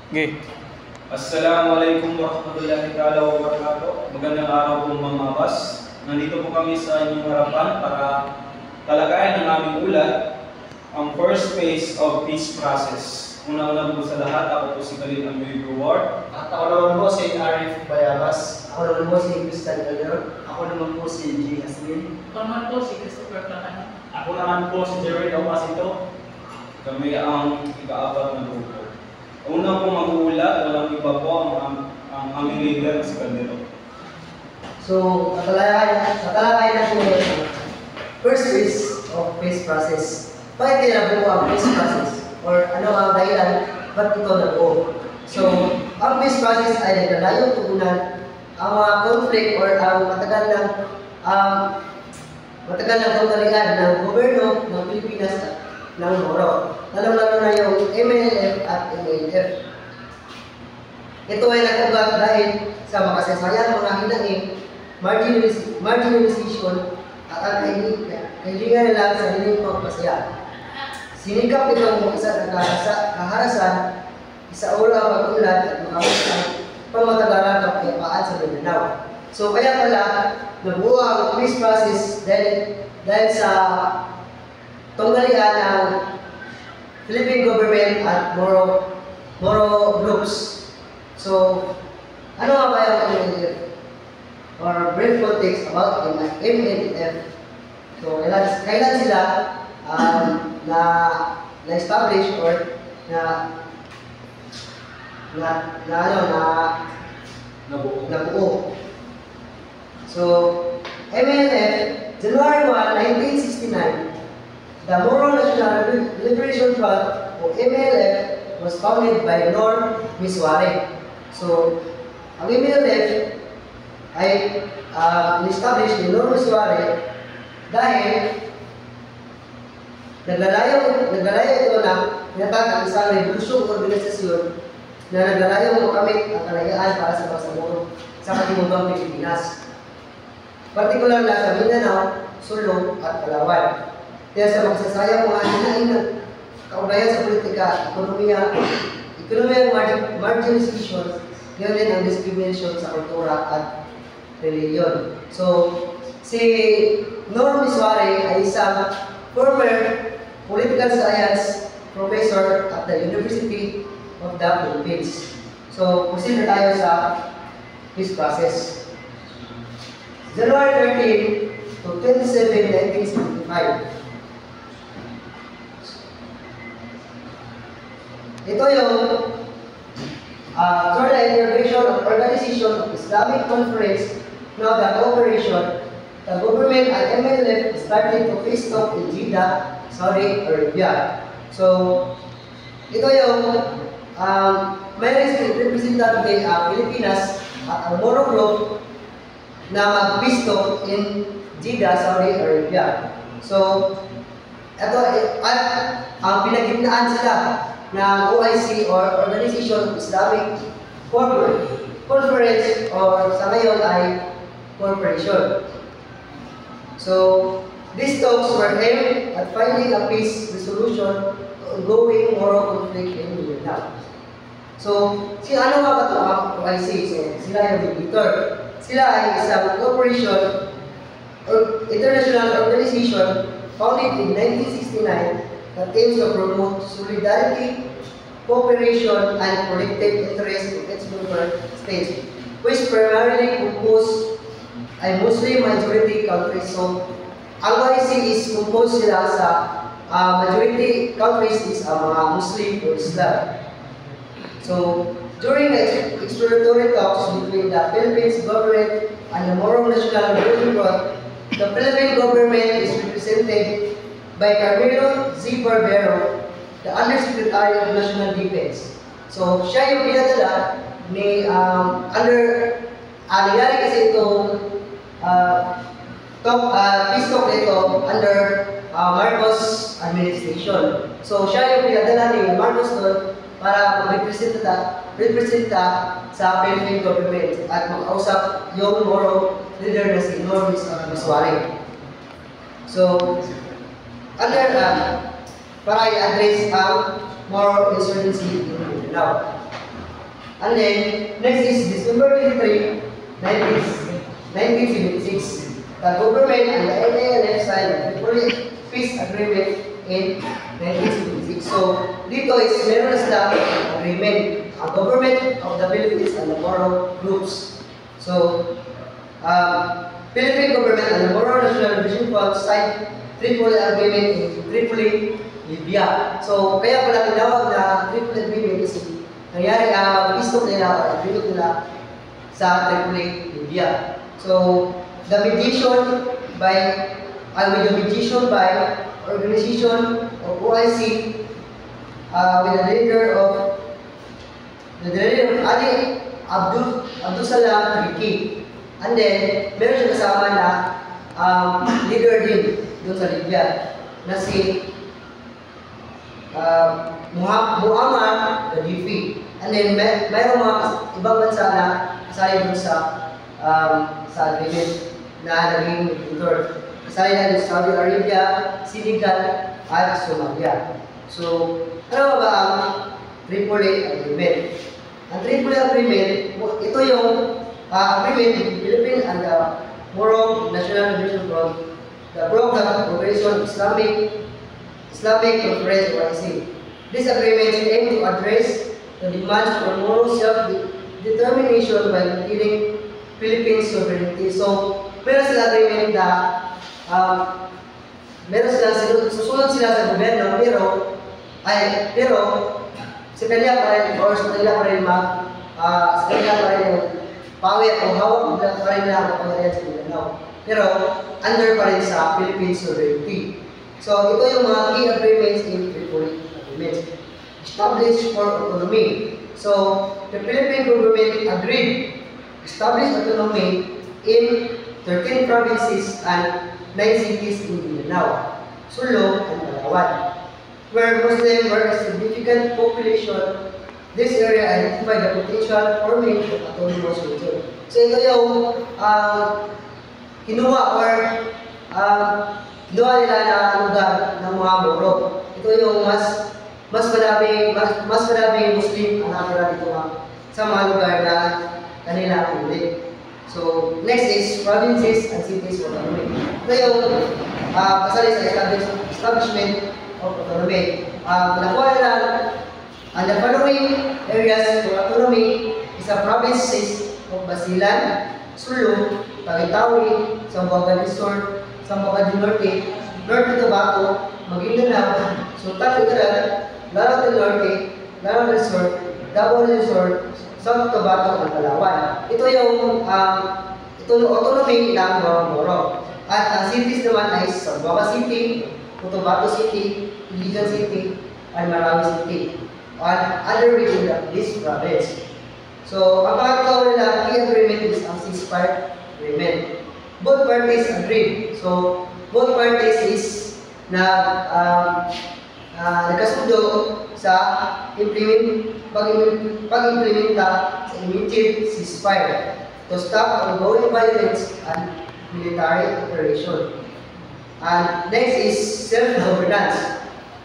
Okay. Assalamualaikum warahmatullahi wabarakatuh. Magandang araw po mga mabas. Nandito po kami sa inyong harapan para talakayan ang aming ulat, ang first phase of peace process. Una-una po sa lahat, ako po si Khalid Amoy Reward. At ako naman po si Arif Bayabas. Ako naman po si Christian Calder. Ako naman po si G. Hasmin. Ako naman po si Christopher Plakano. Ako naman po si Jerry Opasito. Kami ang ika-apat na grupo. Una po mag-uulat, walang iba po ang aming leader si Caldero. So, katalakayan natin ngayon first phase of peace process. Bakit tinabuo ang peace process? Or ano ang dahilan ba't ito nabuo? So, ang peace process ay naglalayong tugunan ang mga conflict or ang matagal na kaugalian ng gobyerno ng Pilipinas ng Moro. Lalong-lalo na yung MNLF at MNF. Ito ay nag-ugat dahil sa makasasayang mga hinaing, marginalization at ang kailingan nila sa sariling pagpasaya. Sinikap itong mag-isa ng kaharasan, isa ulo ang pag-ulat at makamit ang pangmatagalan ng kapayapaan sa Mindanao. So kaya pala, nabuo ang peace process dahil sa tunggalian ng Philippine government at Moro groups. So, ano nga ba yung MNF? Or brief context about MNF. So, kailan sila na-establish or nabuo. So, MNF, January 1, 1969, the Moro National Liberation Front, o MLF, was founded by Norm Miswari. So, ang MLF ay established ni Norm Miswari dahil naglalayo ito na pinatag ang isang revolusyong organisasyon na naglalayo makamit ang kalayaan para sa bangsa Moro sa katimugang Pilipinas. Partikular na sa Mindanao, Sulu at Palawan. Kaya sa magsasayang mga hinain ng kaugnayan sa politika, ekonomiya marginalization, yun din ang discrimination sa kultura at reliyon. So, si Norm Miswari ay isang former political science professor at the University of the Philippines. So, proceed na tayo sa peace process. January 13 to 27, 1975. Ito yung through the intervention of Organization of Islamic Conference, now the cooperation, the government and MLF started to face off in Jeddah, Saudi Arabia. So, ito yung may representative Pilipinas at ang Moro Group na mag-pisto in Jeddah, Saudi Arabia. So, ito at ang pinagitnaan sila ng OIC or Organization of Islamic Conference or sa ngayon ay corporation. So, these talks were aimed at finding a peace resolution to ongoing Moro conflict in Mindanao. So, ano nga ba ito ang OIC? So, sila yung mediator. Sila ay isang corporation or international organization founded in 1969 that aims to promote solidarity, cooperation, and collective interest of its member states, which primarily compose a Muslim majority countries. So, ang OIC is composed sila sa majority countries is mga Muslim or Islam. So, during the exploratory talks between the Philippines government and the Moro National Liberation Front, the Philippine government is represented by Carmelo Z. Barbero, the Undersecretary of National Defense. So, siya yung pinadala ni nangyari kasi itong peace talk nito under Marcos administration. So, siya yung pinadala ni Marcos doon para mag-representa sa Philippine government at mag-ausap yung Moro leader na si Norm Miswari. So, para i-address ang moral insurgency in Mindanao. And then, next is December 23, 1976. The government and the NALF signed the Tripoli Peace Agreement in 1976. So, dito is meron na sila agreement, ang government of the Philippines and the Moro groups. So, Philippine government and the Moro National Liberation Front signed Tripoli Agreement in Tripoli, Libya. So, kaya pala tinawag na Tripoli Agreement kasi nangyari ang gusto nila, agreement nila sa Tripoli, Libya. So, the mediation by organization of OIC with the leader of Ali Abdul Salam Triki. And then, meron siya kasama na leader din doon sa Libya na si Muammar Gaddafi. And then, mayroong mga ibang bansa na kasali doon sa agreement na naging mediator. Kasali na doon Saudi Arabia, Senegal, at Somalia. So, ano ba ang Tripoli Agreement? Ang Tripoli Agreement, ito yung agreement between Philippines and the Moro National Liberation Front, the Program Operation Islamic Conference OIC. This agreement aims to address the demands for Moro self-determination by maintaining Philippine sovereignty. So, meron sila agreement na susunod sila sa gobyerno, pero sa kanila pa rin, or sa kanila pa rin sa kanila pa rin yung pawit o hawak pa rin nila ang kapangyarihan sa gobyerno. Pero, under pa rin sa Philippine sovereignty. So, ito yung mga key agreements in Tripoli Agreement. Established for autonomy. So, the Philippine government agreed establish autonomy in 13 provinces and 9 cities in Mindanao, Sulu, and Palawan. Where Muslims were a significant population, this area identified the potential forming of autonomous region. So ito yung kinuha nila na lugar ng mga Moro. Ito yung mas maraming Muslim ang nakatira dito sa mga lugar na kanila pinili. So, next is provinces and cities of autonomy. Ito yung kasali sa establishment of autonomy. Nakuha nila ang the following areas for autonomy is the provinces of Basilan, Sulu, Tawi-Tawi, Zamboanga del Sur, Zamboanga del Norte, Norte Cotabato, Maguindanao, Sultan Kudarat, Lanao del Norte, Lanao del Sur, Davao del Sur, South Cotabato, at Palawan. Ito yung autonomy ng mga Moro. At ang cities naman ay Zamboanga City, Cotabato City, Iligan City, and Marawi City, and other regions of this province. So, ang pangatlo nila, key agreement is ang ceasefire agreement. Both parties agreed. So, both parties is nagkasundo sa pag-implementa sa immediate ceasefire to stop ongoing violence and military operation. And next is self-governance.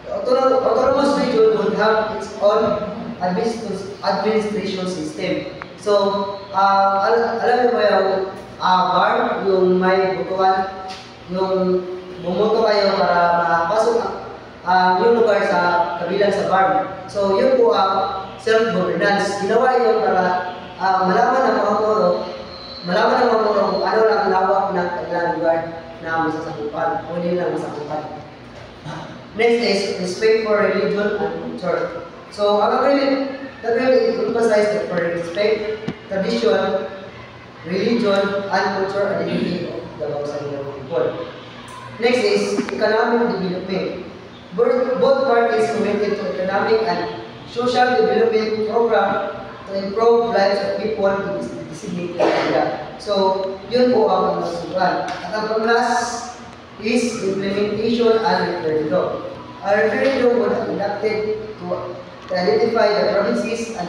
The autonomous region would have its own administration system. So, alam niyo ba yung bar, yung may butuan, yung bumoto kayo para mapasok yung lugar sa kabilang sa bar. So, yun po ang self-governance. Ginawa yun para malaman ng mga Moro kung ano lang lawak ng kanilang lugar na masasakupan o hindi lang masasakupan. Next is respect for religion and culture. So, ang agreement emphasize for respect, tradition, religion, and culture identity of the Bangsamoro people. Next is economic development. Both parties committed to economic and social development program to improve lives of people in designated area. So, yun po ang nasusukan. At ang pang-last is implementation and referendum. A referendum was conducted to identify the provinces and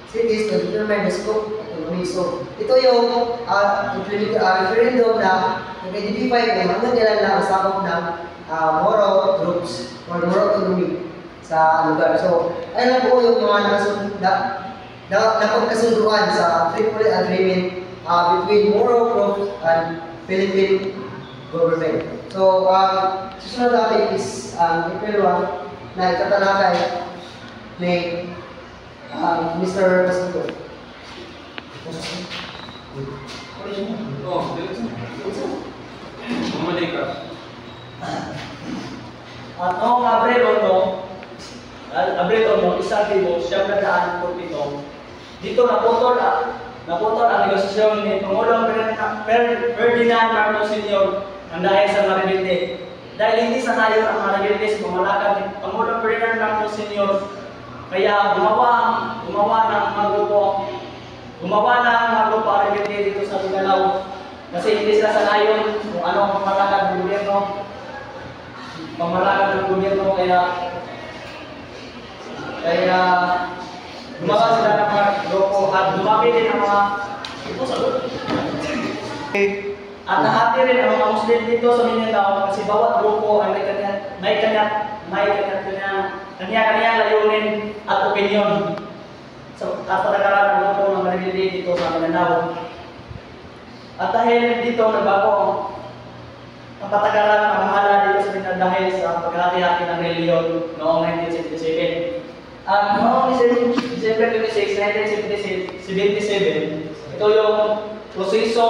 cities to determine the scope of autonomy. So, ito yung referendum na nag-identify kung hanggang kailan na masakop ng Moro groups or Moro autonomy sa lugar. So, ayun po yung mga nakasunod na napagkasunduan sa Tripoli Agreement between Moro Group and Philippine government. So, susunod natin is April 1 na ikatalakay ni Mr. Pastor. At noong Abril no, isang libo, siyang nagdaan po dito naputol ang negosasyon ni Pangulong Ferdinand Marcos Sr. ang dahil sa Maribelde. Dahil hindi sanayon ang Maribelde sa pamalakad ni Pangulong Ferdinand Marcos Sr. Kaya gumawa ng mga grupo Maribelde dito sa Mindanao. Kasi hindi sila sanayon kung ano ang pamalakad ng gobyerno. Kaya gumawa sila ng mga grupo at dumami din ang mga at nahati rin ang mga Muslim dito sa Mindanao kasi bawat grupo ay may kanya layunin at opinion at patakaran ng grupo ng Maribelde dito sa Mindanao. At dahil dito nagbago ang patakaran ng mahala dito sa Mindanao dahil sa paghati-hati ng reliyon noong 1977. At noong December 26, 1977, ito yung proseso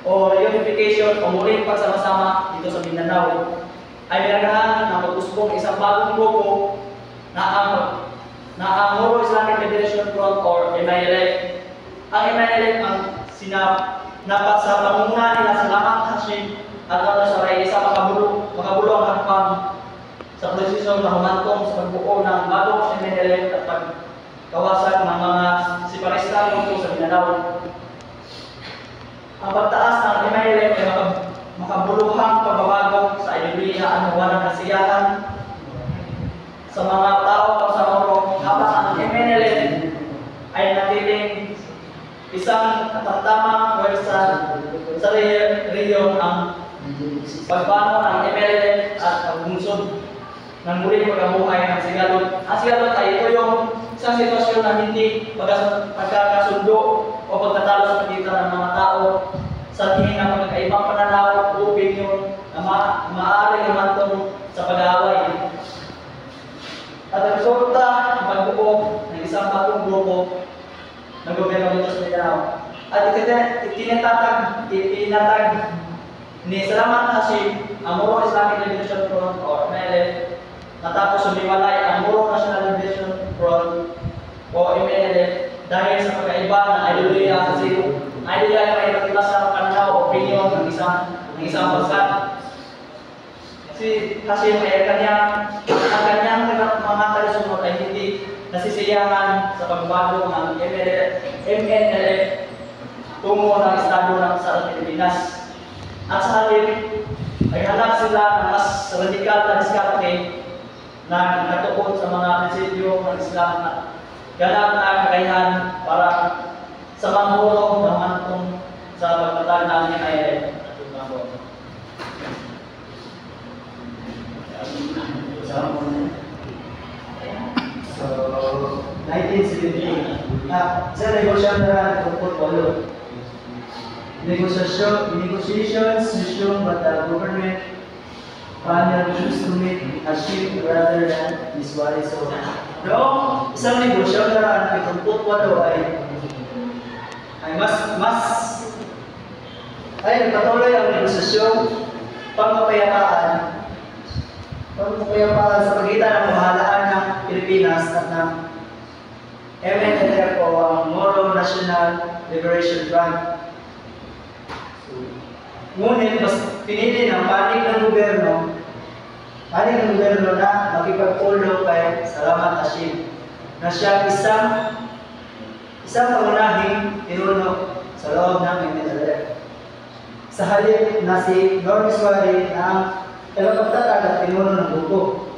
o reunification o muling pagsama-sama dito sa Mindanao ay binagahan ng pag-usbong isang bagong grupo na ang Moro Islamic Liberation Front or MILF. Ang MILF ang sinapat sa pamumunan nila sa Lamang Hashim at Nono Saray sa makabulo ang hangpang sa prosesyon na humantong sa pagbuo ng bagong MNLF at pagkawasan ng mga separatista dito sa Mindanao. Ang pagtaas ng MNLF ay makabuluhang pagbabago sa ideolohiya at walang kasiyahan sa mga tao sa Moro, habang ang MNLF ay natiling isang katamtamang pwersa sa rehiyon. Ang pagbangon ng MNLF at pagbungsod ng muling pagkabuhay ng Sigalot. Ang Sigalot ay ito yung isang sitwasyon na hindi pagkakasundo o pagkatalo sa pagitan ng mga tao sa tingin ng magkakaibang pananaw o opinion na maaaring humantong sa pag-aaway. At ang resulta ng pagbuo ng isang bagong grupo ng gobyerno dito sa Mindanao. At itinatag ni Salamat Hashim ang Moro Islamic Liberation Front or MILF. Natapos sumiwalay ang Moro National Liberation Front o MNLF dahil sa pagkaiba ng ideolohiya kasi ideolohiya ay iba sa pananaw o opinion ng isang bansa. Kasi may kanyang mga talusunod ay hindi nasisiyahan sa pagbago ng MNLF tungo ng Estado ng sa Pilipinas. At sa halip, ay hanap sila ng mas radikal na diskarte na natuon sa mga prinsipyo ng Islam na ganap na kakayahan para sa mga Moro na mantong sa pagpatag ng MILF. So, 1978. Sa negosyadora ng portfolio. Negotiations resumed but the government panel chose to make a shift rather than diswari. So, noong isang negosyadora ng portfolio ay nagpatuloy ang negosasyon pagpapayapaan sa pagitan ng pamahalaan ng Pilipinas at ng MNLF o ang Moro National Liberation Front. Ngunit mas pinili ng panig ng gobyerno na makipagpulong kay Salamat Hashim na siya isang pangunahing pinuno sa loob ng MNLF. Sa halip na si Norm Suarez na ang tagapagtatag at pinuno ng grupo.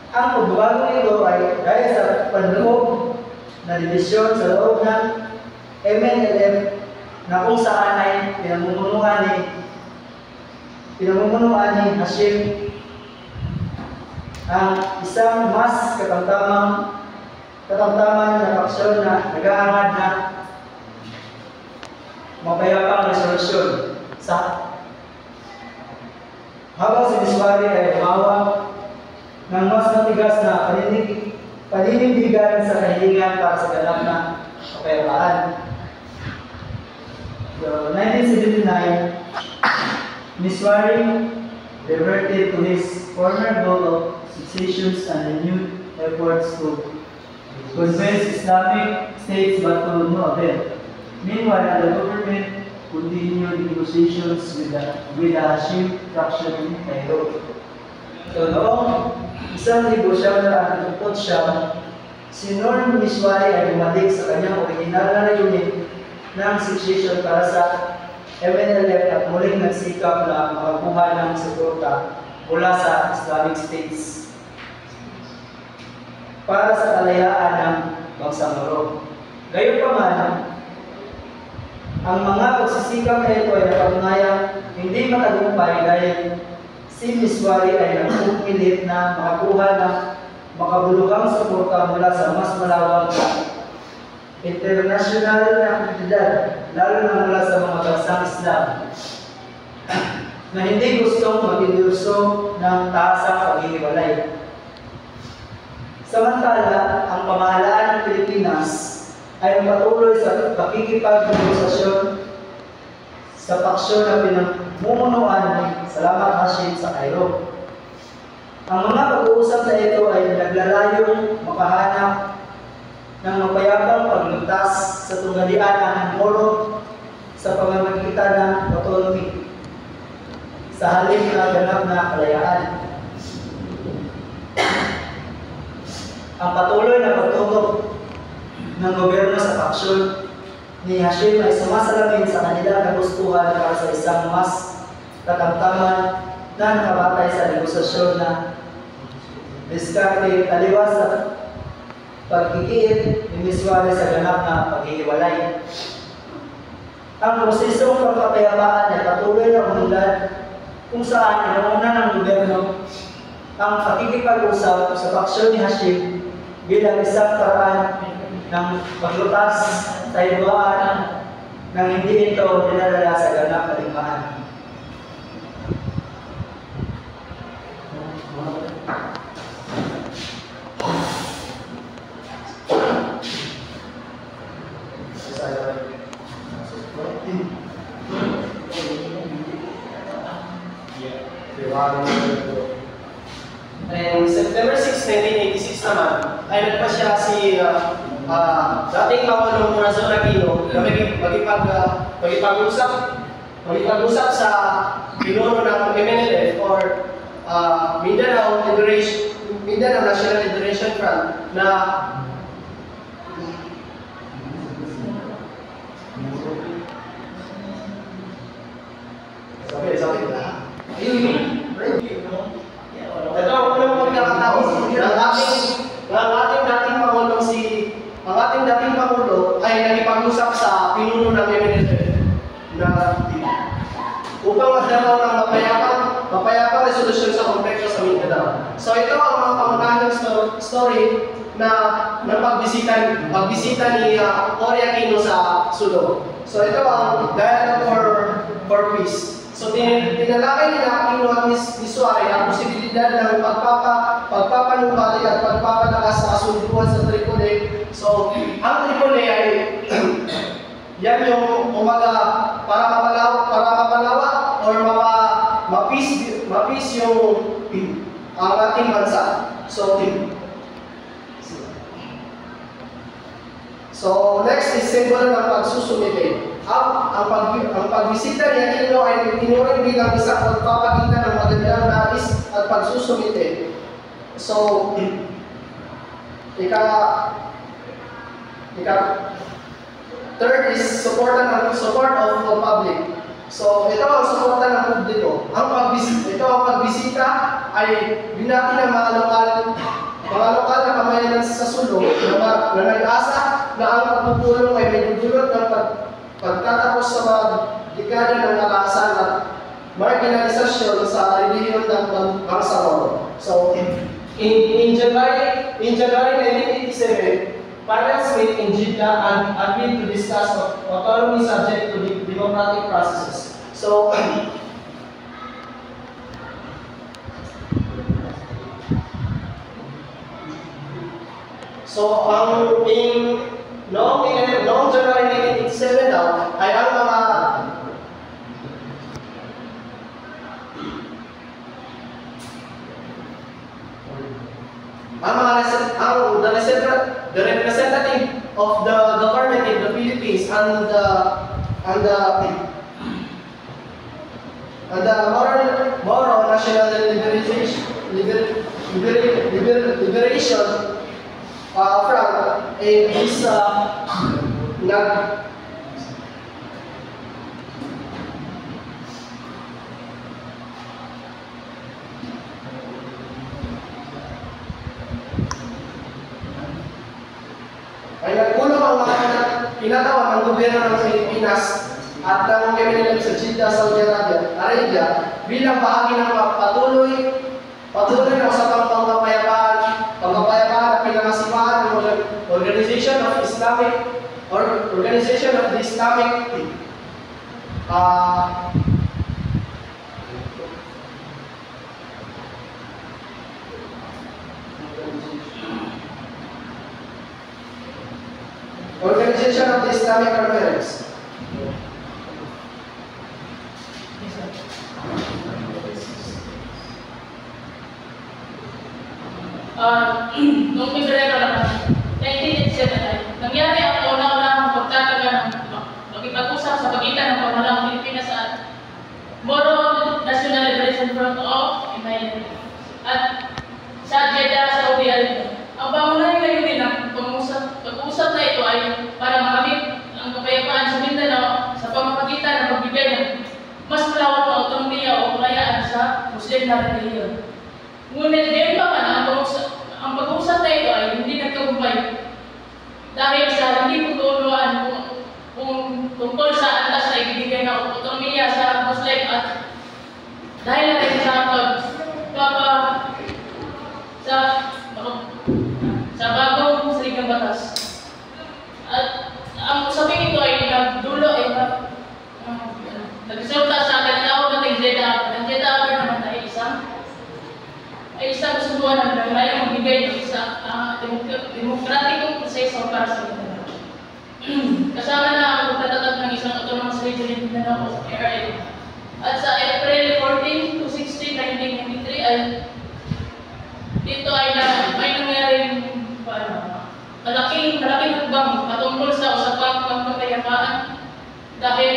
Ang pagbabago nito ay dahil sa panloob na divisyon sa loob ng MNLF na kung saan ay pinamumunuan ni Hashim ang isang mas katamtamang katamtaman na paksyon na nag-aangad na mapayapang resolusyon sa habang si Miswari ay umawag ng mas matigas na paninindigan sa kahilingan para sa ganap na kapayapaan. So, 1979, Miswari reverted to his former goal of secessions and renewed efforts to convince Islamic states but to no avail. Meanwhile, the government continued negotiations with the Hashim faction in Cairo. So noong 1979, si Nur Miswari ay bumalik sa kanyang original na layunin ng secession para sa MNLF at muling nagsikap na makakuha ng suporta mula sa Islamic States para sa kalayaan ng Bangsamoro. Gayunpaman, ang mga pagsisikap na ito ay napatunayang hindi matagumpay dahil si Miswari ay nagpupilit na makakuha ng makabuluhang suporta mula sa mas malawak na international na komunidad, lalo na mula sa mga bansang Islam na hindi gustong mag-endorso ng tahasang paghihiwalay. Samantala, ang pamahalaan ng Pilipinas ay patuloy sa pakikipag-negosasyon sa paksyon na pinamumunuan ni Salamat Hashim sa Cairo. Ang mga pag-uusap na ito ay naglalayong makahanap ng mapayapang paglutas sa tunggalian ng Moro sa pamamagitan ng autonomy sa halip na ganap na kalayaan. Ang patuloy na pagtutok ng gobyerno sa paksyon ni Hashim ay sumasalamin sa kanilang kagustuhan para sa isang mas katamtaman na nakabatay sa negosasyon na diskarte taliwas sa pagkikiit ni Miswari sa ganap na paghihiwalay. Ang prosesong pagkapayapaan ay patuloy na umunlad kung saan inauna ng gobyerno ang pakikipag-usap sa paksyon ni Hashim bilang isang paraan ng paglutas sa hidwaan nang hindi ito dinadala sa ganap na limahan. And September 6, 1986 naman, ay nagpa siya si dating Pangulong Corazon Aquino na magipag-usap sa pinuno ng MNLF or Mindanao National Liberation Front na ito ang unang pagkakataon ng ating dating Pangulong ang ating dating Pangulo ay nagipag-usap sa pinuno ng MNLF na upang magdalaw ng mapayapang resolusyon sa konflikto sa Mindanao. So ito ang mga pangunahing story na pagbisita ni Cory Aquino sa Sulo. So ito ang Dialogue for Peace. So tinalakay nila Aquino at Miswari ang posibilidad ng pagpapanumbalik at pagpapalakas sa kasunduan sa Tripoli. So ang Tripoli ay yan yung umaga para mapalawa or mapis yung ang ating bansa. So next is symbol ng pagsusumite. Ang pagbisita ni Aquino ay tinuring bilang isang pagpapagitan ng magandang nais at pagsusumite. So, third is support of the public. So, ito ang suporta ng publiko. Ito ang pagbisita ay binati ng mga lokal na pamayanan sa Sulo na nag-asa na ang pagpupulong ay may dudulot ng pagtatapos sa mga dekada ng karahasan at marginalisasyon sa relihiyon ng Bangsamoro. So, in January 1987, parents meet in Jeddah and agreed to discuss autonomy subject to the democratic processes. So, noong January 1987 daw, ay ang the representative of the government in the Philippines and the Moro National Liberation Front is ay nagpulong ang mga pinagawa ng gobyerno ng Pilipinas at ng MNLF sa Jeddah, Saudi Arabia bilang bahagi ng patuloy na usapang pagpapayapaan at pinangasiwaan ng Organization of the Islamic Conference. Noong Pebrero naman, 1987 ay nangyari ang kauna-unahang pagtataga ng makipag-usap sa pagitan ng pamahalang Pilipinas at Moro National Liberation Front of MNLF at sa Jeddah, Saudi Arabia. Ang pangunahing layunin ng pag-uusap na ito ay para makamit ang kapayapaan sa Mindanao sa pamamagitan ng pagbigay ng mas malawak na autonomiya o kalayaan sa Muslim na relihiyon. Ngunit diyan pa man ang pag-uusap na ito ay hindi nagtagumpay dahil sa hindi pagkuunawaan kung tungkol sa antas na ibibigay ng autonomiya sa Muslim at dahil natin sa bagong saligang batas. At ang usaping ito ay nagdulo ay nagresulta sa tinatawag nating Jeddah. Ang Jeddah naman ay isang kasunduan na layang magbigay ng isang demokratikong proseso para sa Mindanao. Kasama na ang pagtatatag ng isang autonomous region in Mindanao o ARA. At sa April 14 to 16, 1993 ay dito ay may nangyaring malaking hakbang patungkol sa usapang pagpapayapaan dahil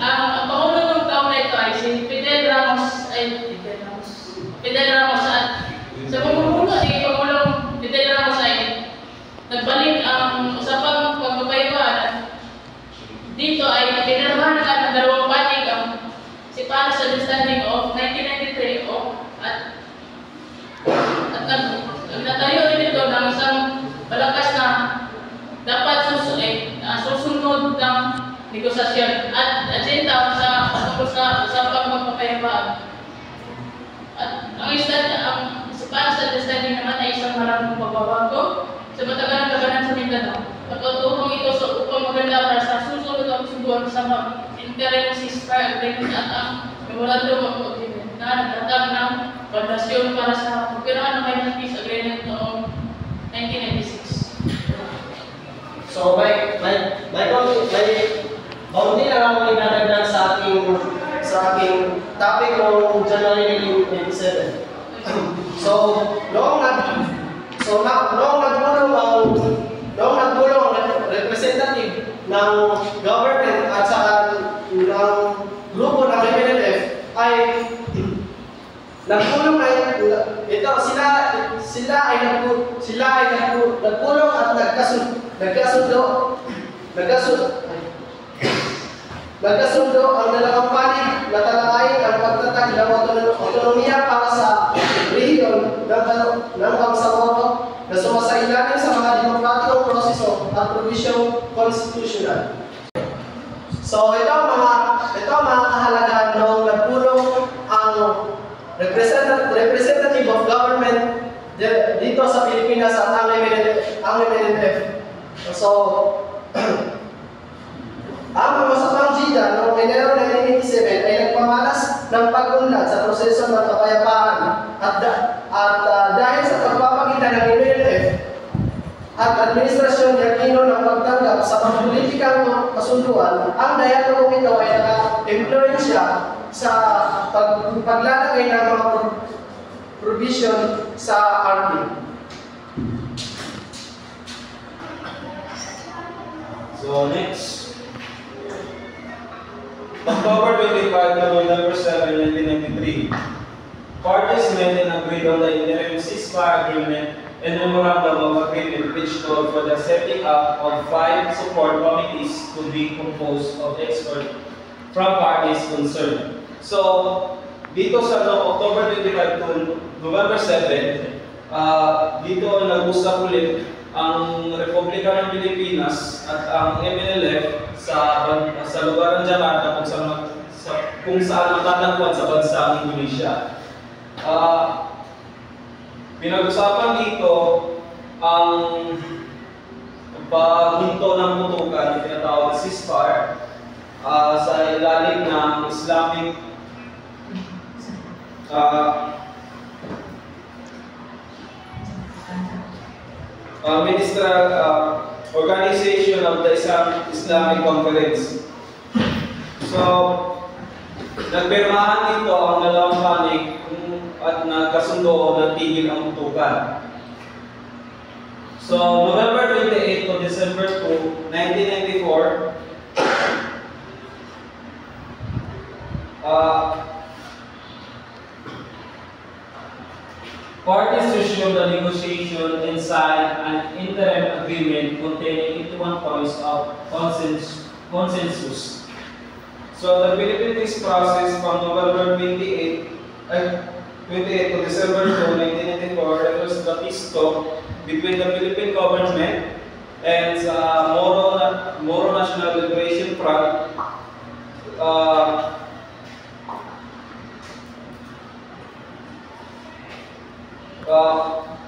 ang pangulo ng taon na ito ay si Fidel Ramos at sa pamumuno ni Pangulong Fidel Ramos ay nagbalik ang usapang pagpapayapaan. Dito ay pinirmahan ng dalawang panig ang Sipanas Understanding of 1993 at natayo rin ito ng isang malakas na dapat susunod ng negosasyon at agenda tungkol sa usapang magpapayapaan. At ang Sipanas Understanding naman ay isang maraming pagbabago sa matagalang labanan sa Mindanao. Pagkatulong ito upang maganda para sa susunod ang sunduan sa interim ceasefire agreement at ang memorandum of agreement na nagtatag ng fondasyon para sa pagpiraan ng Mindanao Peace Agreement noong 1996. So, may kaunti na lang ang idadagdag sa aking topic noong January 1997. Noong nagpulong ang representative ng government at saka ng grupo ng MNLF ay nagpulong nagpulong at nagkasundo ang dalawang panig na talakayin ang pagtatag ng autonomiya para sa rehiyon ng Bangsamoro na sumasailalim sa mga demokratikong proseso at provisyong constitutional. So ito ang mga kahalagahan ng nagpulong representative of government dito sa Pilipinas at ang MNLF. So, ang Masapang Jida noong Enero 1987 ay nagpamalas ng pag-unlad sa proseso ng kapayapaan at dahil sa pagpapagitan ng MNLF at Administrasyon ni Aquino ng pagtanggap sa pampulitikang kasunduan, ang dialogong ito ay naka-influensya sa paglalagay ng mga provision sa RP. So next, October 25 to November 7, 1993, parties met and agreed on the interim ceasefire agreement and memorandum of agreement which called for the setting up of 5 support committees to be composed of experts from parties concerned. So, dito sa October 25 to November 7, dito nag-usap ulit ang Republika ng Pilipinas at ang MNLF sa lugar ng Jakarta kung saan matatagpuan sa bansang Indonesia. Pinag-usapan dito ang paghinto ng putukan na tinatawag na ceasefire sa ilalim ng Islamic Ministerial Organization of the Islamic Conference. So, nagpirmahan dito ang dalawang panig at nagkasundo na tigil ang putukan. So, November 28 to December 2, 1994, parties resumed the negotiation and signed an interim agreement containing 81 points of consensus. So the Philippine peace process from November 28 to December 2, 1994 refers to the peace talk between the Philippine government and Moro National Liberation Front.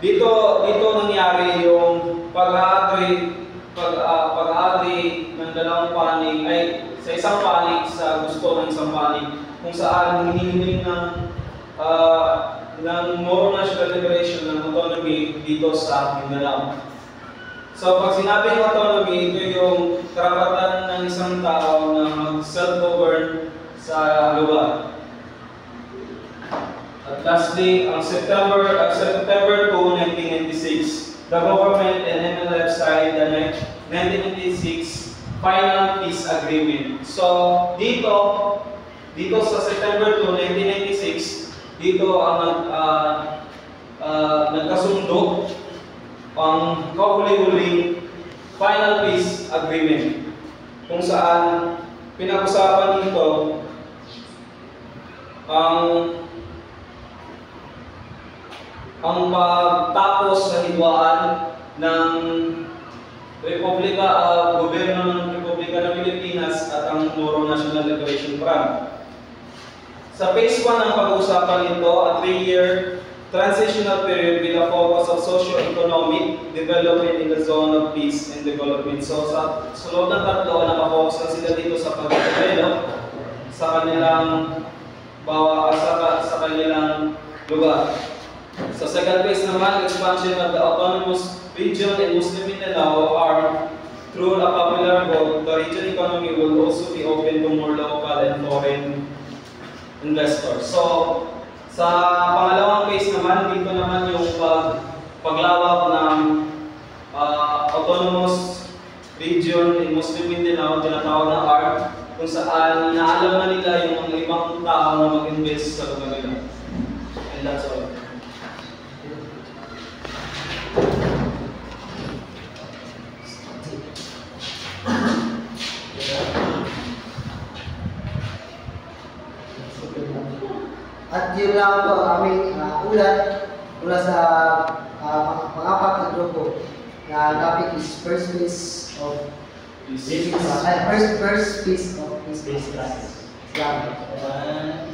Dito nangyari yung pag-agree ng dalawang panig ay sa isang panig sa gusto ng isang panig kung saan hinihiling ng Moro National Liberation ng autonomy dito sa Mindanao. So pag sinabing autonomy, ito yung karapatan ng isang tao na mag-self-govern sa lugar. At lastly, on September 2, 1996, the government and MNLF signed the 1996 Final Peace Agreement. So, dito sa September 2, 1996, dito ang nagkasundo ang kahuli-huling Final Peace Agreement, kung saan pinag-usapan dito ang pagtapos sa hidwaan ng gobyerno ng Republika ng Pilipinas at ang Moro National Liberation Front. Sa phase 1 ng pag-uusapan nito, a 3-year transitional period with a focus of socio-economic development in the zone of peace and development. So sa loob ng tatlo, nakafocus na sila dito sa pag-develop sa kanilang lugar. Sa second phase naman, expansion of the autonomous region in Muslim Mindanao are through a popular vote. The region economy will also be open to more local and foreign investors. So, sa pangalawang phase naman, dito naman yung paglawak ng autonomous region in Muslim Mindanao, tinatawag na ARC, kung saan naalam na nila yung mga ibang tao na mag-invest sa lugar nila. And that's all. At yun lang po ang aming ulat mula sa pang-apat na grupo na topic is first piece of peace. First piece of peace. Salamat.